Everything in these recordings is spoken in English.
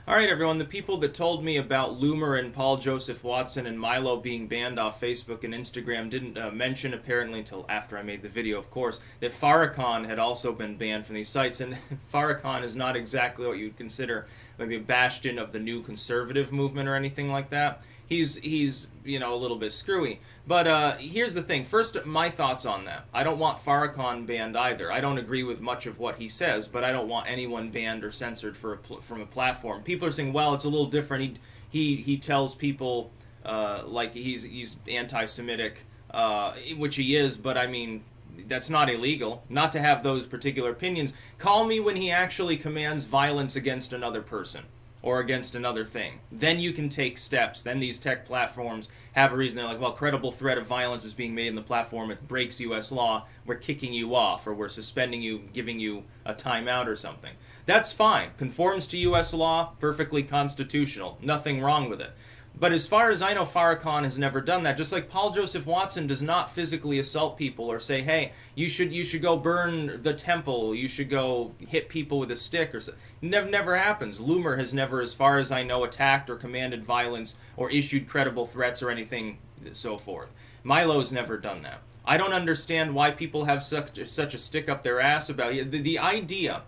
All right, everyone. The people that told me about Loomer and Paul Joseph Watson and Milo being banned off Facebook and Instagram didn't mention, apparently, until after I made the video, of course, that Farrakhan had also been banned from these sites. And Farrakhan is not exactly what you'd consider maybe a bastion of the new conservative movement or anything like that. He's a little bit screwy. But here's the thing. First, my thoughts on that. I don't want Farrakhan banned either. I don't agree with much of what he says, but I don't want anyone banned or censored from a platform. People are saying, well, it's a little different. He tells people like he's anti-Semitic, which he is, but I mean, that's not illegal. Not to have those particular opinions. Call me when he actually commands violence against another person or against another thing. Then you can take steps. Then these tech platforms have a reason. They're like, well, credible threat of violence is being made in the platform. It breaks U.S. law. We're kicking you off, or we're suspending you, giving you a timeout or something. That's fine. Conforms to U.S. law. Perfectly constitutional. Nothing wrong with it. But as far as I know, Farrakhan has never done that. Just like Paul Joseph Watson does not physically assault people or say, hey, you should go burn the temple, you should go hit people with a stick or so. Never happens. Loomer has never, as far as I know, attacked or commanded violence or issued credible threats or anything so forth. Milo's never done that. I don't understand why people have such a stick up their ass about it. The idea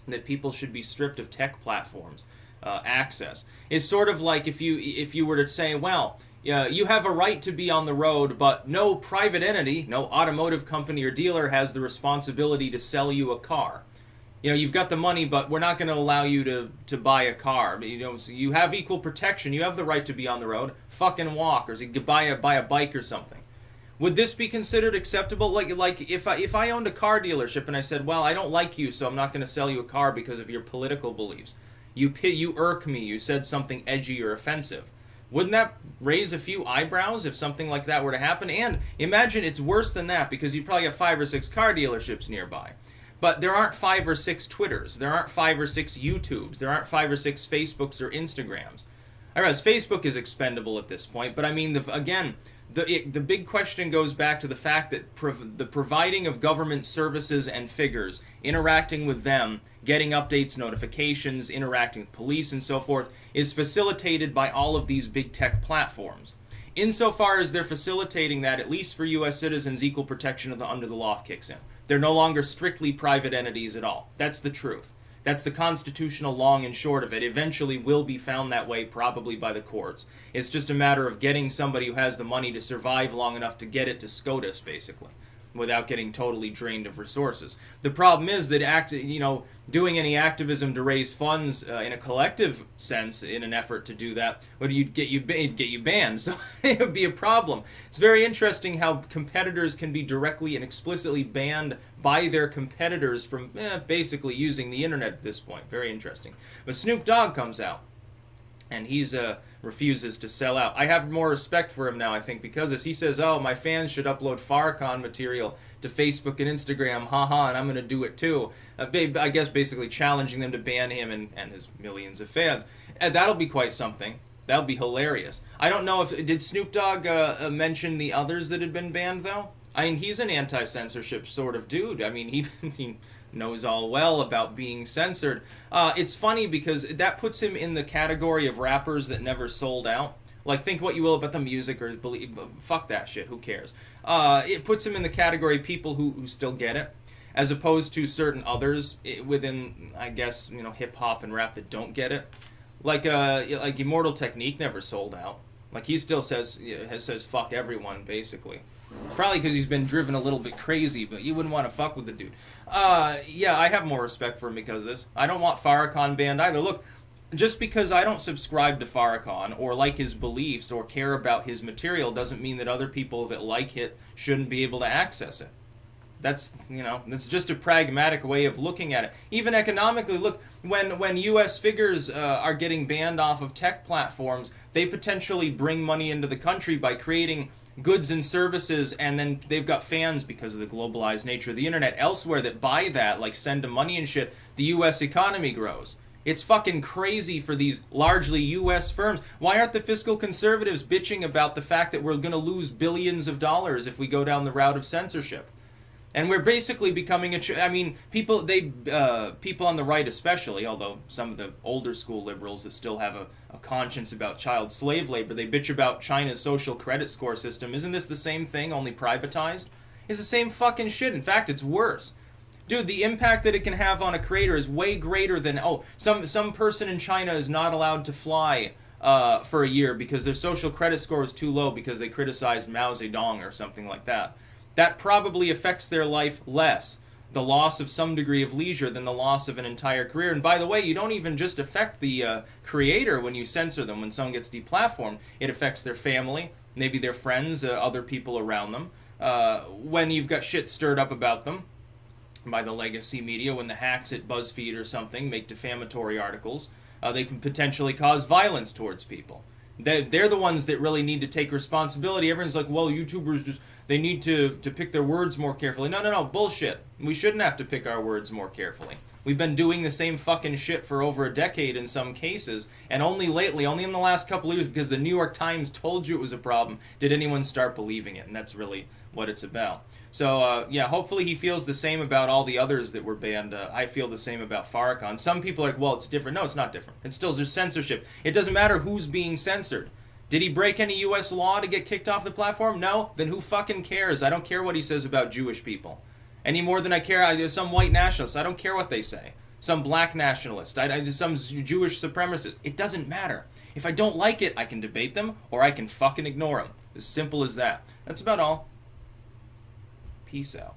that people should be stripped of tech platforms access is sort of like if you were to say, well, you have a right to be on the road, but no private entity, no automotive company or dealer has the responsibility to sell you a car. You've got the money, but we're not going to allow you to buy a car. So you have equal protection. You have the right to be on the road. Fucking walk, or buy a bike or something. Would this be considered acceptable? Like if I owned a car dealership and I said, well, I don't like you, so I'm not going to sell you a car because of your political beliefs. You irk me. You said something edgy or offensive. Wouldn't that raise a few eyebrows if something like that were to happen? And imagine it's worse than that, because you probably have 5 or 6 car dealerships nearby. But there aren't 5 or 6 Twitters. There aren't 5 or 6 YouTubes. There aren't 5 or 6 Facebooks or Instagrams. I realize Facebook is expendable at this point, but I mean, the big question goes back to the fact that the providing of government services and figures, interacting with them, getting updates, notifications, interacting with police and so forth, is facilitated by all of these big tech platforms. Insofar as they're facilitating that, at least for U.S. citizens, equal protection under the law kicks in. They're no longer strictly private entities at all. That's the truth. That's the constitutional long and short of it. Eventually will be found that way, probably by the courts. It's just a matter of getting somebody who has the money to survive long enough to get it to SCOTUS, basically, without getting totally drained of resources. The problem is that doing any activism to raise funds in a collective sense, in an effort to do that, would get you banned. So it would be a problem. It's very interesting how competitors can be directly and explicitly banned by their competitors from basically using the internet at this point. Very interesting. But Snoop Dogg comes out, and he's refuses to sell out. I have more respect for him now, I think, because as he says, oh, my fans should upload Farrakhan material to Facebook and Instagram, haha, and I'm going to do it too. I guess basically challenging them to ban him and his millions of fans. That'll be quite something. That'll be hilarious. I don't know did Snoop Dogg mention the others that had been banned, though? I mean, he's an anti-censorship sort of dude. I mean, he knows all well about being censored. It's funny because that puts him in the category of rappers that never sold out. Like, think what you will about the music or believe, fuck that shit, who cares? It puts him in the category of people who still get it, as opposed to certain others within, I guess, hip-hop and rap that don't get it. Like Immortal Technique never sold out. Like, he still says fuck everyone, basically. Probably because he's been driven a little bit crazy, but you wouldn't want to fuck with the dude. Yeah, I have more respect for him because of this. I don't want Farrakhan banned either. Look, just because I don't subscribe to Farrakhan or like his beliefs or care about his material doesn't mean that other people that like it shouldn't be able to access it. That's just a pragmatic way of looking at it. Even economically, look, when U.S. figures are getting banned off of tech platforms, they potentially bring money into the country by creating goods and services, and then they've got fans because of the globalized nature of the internet elsewhere that buy that, like send them money and shit. The U.S. economy grows. It's fucking crazy for these largely U.S. firms. Why aren't the fiscal conservatives bitching about the fact that we're going to lose billions of dollars if we go down the route of censorship? And we're basically becoming I mean, people on the right especially, although some of the older school liberals that still have a conscience about child slave labor, they bitch about China's social credit score system. Isn't this the same thing, only privatized? It's the same fucking shit. In fact, it's worse. Dude, the impact that it can have on a creator is way greater than, some person in China is not allowed to fly for a year because their social credit score was too low because they criticized Mao Zedong or something like that. That probably affects their life less, the loss of some degree of leisure, than the loss of an entire career. And by the way, you don't even just affect the creator when you censor them, when someone gets deplatformed. It affects their family, maybe their friends, other people around them. When you've got shit stirred up about them by the legacy media, when the hacks at BuzzFeed or something make defamatory articles, they can potentially cause violence towards people. They're the ones that really need to take responsibility. Everyone's like, well, YouTubers just, they need to pick their words more carefully. No, bullshit. We shouldn't have to pick our words more carefully. We've been doing the same fucking shit for over a decade in some cases, and only lately, only in the last couple of years, because the New York Times told you it was a problem, did anyone start believing it, and that's really what it's about. So, yeah, hopefully he feels the same about all the others that were banned. I feel the same about Farrakhan. Some people are like, well, it's different. No, it's not different. It's still just censorship. It doesn't matter who's being censored. Did he break any U.S. law to get kicked off the platform? No? Then who fucking cares? I don't care what he says about Jewish people. Any more than I care some white nationalists. I don't care what they say. Some black nationalist. Some Jewish supremacist. It doesn't matter. If I don't like it, I can debate them, or I can fucking ignore them. As simple as that. That's about all. Peace out.